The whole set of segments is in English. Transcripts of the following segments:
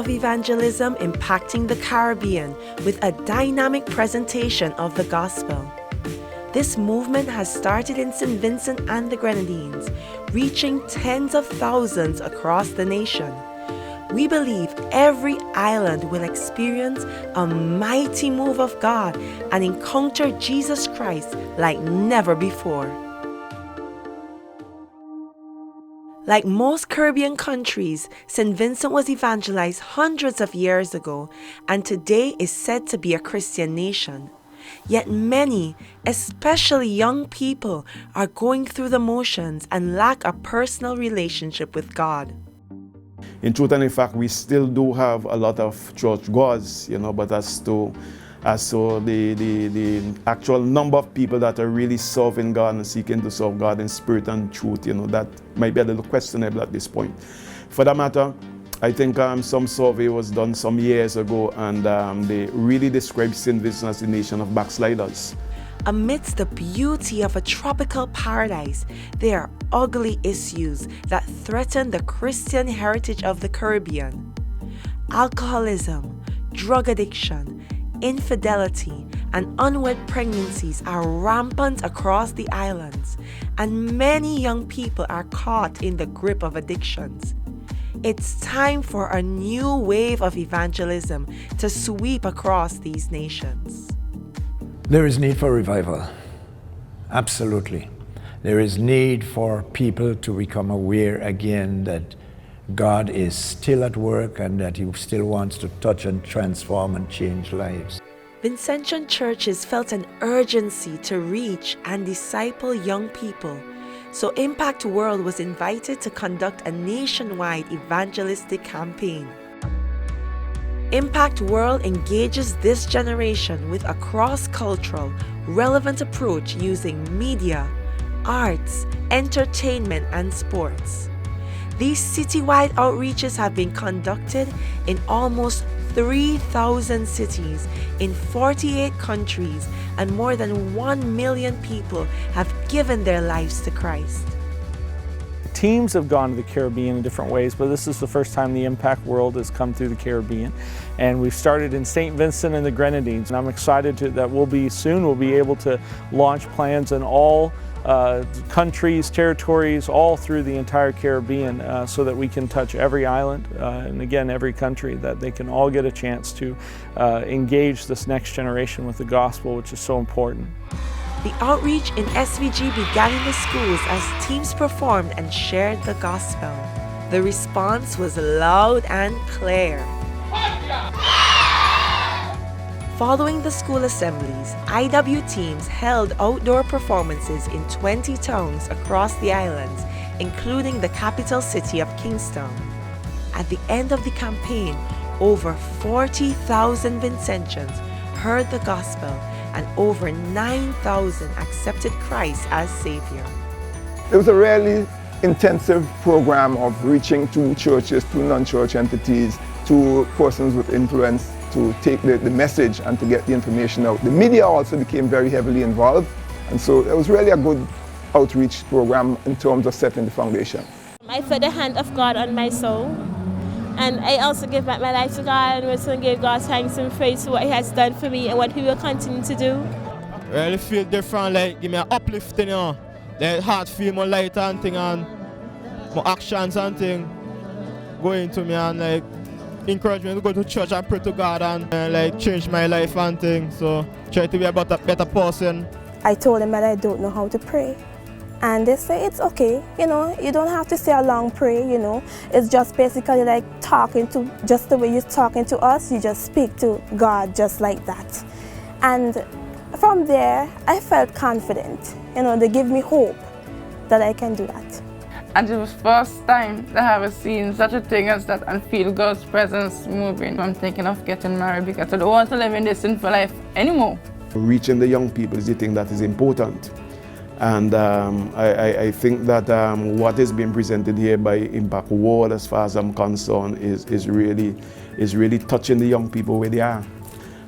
of evangelism impacting the Caribbean with a dynamic presentation of the gospel. This movement has started in St. Vincent and the Grenadines, reaching tens of thousands across the nation. We believe every island will experience a mighty move of God and encounter Jesus Christ like never before. Like most Caribbean countries, St. Vincent was evangelized hundreds of years ago and today is said to be a Christian nation. Yet many, especially young people, are going through the motions and lack a personal relationship with God. In truth and in fact, we still do have a lot of churchgoers, but as to the actual number of people that are really serving God and seeking to serve God in spirit and truth, that might be a little questionable at this point. For that matter, I think some survey was done some years ago, and they really described St. Vincent as a nation of backsliders. Amidst the beauty of a tropical paradise, there are ugly issues that threaten the Christian heritage of the Caribbean. Alcoholism, drug addiction, infidelity, and unwed pregnancies are rampant across the islands, and many young people are caught in the grip of addictions. It's time for a new wave of evangelism to sweep across these nations. There is need for revival. Absolutely. There is need for people to become aware again that God is still at work and that He still wants to touch and transform and change lives. Vincentian churches felt an urgency to reach and disciple young people, so Impact World was invited to conduct a nationwide evangelistic campaign. Impact World engages this generation with a cross-cultural, relevant approach using media, arts, entertainment, and sports. These citywide outreaches have been conducted in almost 3,000 cities in 48 countries, and more than 1 million people have given their lives to Christ. Teams have gone to the Caribbean in different ways, but this is the first time the Impact World has come through the Caribbean. And we've started in St. Vincent and the Grenadines, and I'm excited that we'll be able to launch plans in all countries, territories, all through the entire Caribbean, so that we can touch every island and again every country, that they can all get a chance to engage this next generation with the gospel, which is so important. The outreach in SVG began in the schools as teams performed and shared the gospel. The response was loud and clear. Following the school assemblies, IW teams held outdoor performances in 20 towns across the islands, including the capital city of Kingston. At the end of the campaign, over 40,000 Vincentians heard the gospel, and over 9,000 accepted Christ as Savior. It was a really intensive program of reaching to churches, to non-church entities, to persons with influence, to take the message and to get the information out. The media also became very heavily involved, and so it was really a good outreach program in terms of setting the foundation. I felt the hand of God on my soul, and I also give back my life to God and also give God thanks and praise for what He has done for me and what He will continue to do. I really feel different, like give me an uplifting, the heart feel more lighter and thing, and more actions and thing going to me, and like encourage me to go to church and pray to God and like change my life and thing. So try to be a better person. I told them that I don't know how to pray. And they say it's okay, you don't have to say a long prayer, It's just basically like talking to, just the way you're talking to us, you just speak to God just like that. And from there, I felt confident, they give me hope that I can do that. And it was the first time that I have seen such a thing as that and feel God's presence moving. I'm thinking of getting married because I don't want to live in this sinful life anymore. Reaching the young people is the thing that is important. And I think that what is being presented here by Impact World, as far as I'm concerned, is really touching the young people where they are.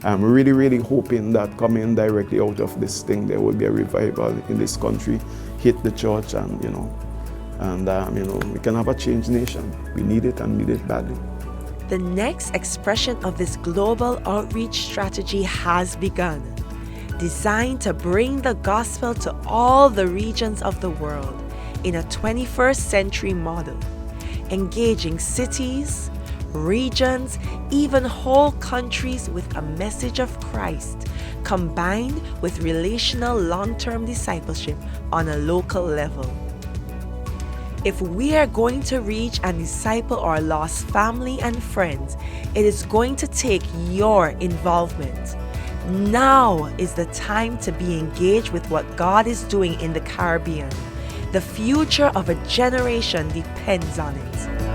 I'm really hoping that coming directly out of this thing, there will be a revival in this country, hit the church, and we can have a changed nation. We need it and need it badly. The next expression of this global outreach strategy has begun, designed to bring the gospel to all the regions of the world in a 21st century model, engaging cities, regions, even whole countries with a message of Christ, combined with relational long-term discipleship on a local level. If we are going to reach and disciple our lost family and friends, it is going to take your involvement. Now is the time to be engaged with what God is doing in the Caribbean. The future of a generation depends on it.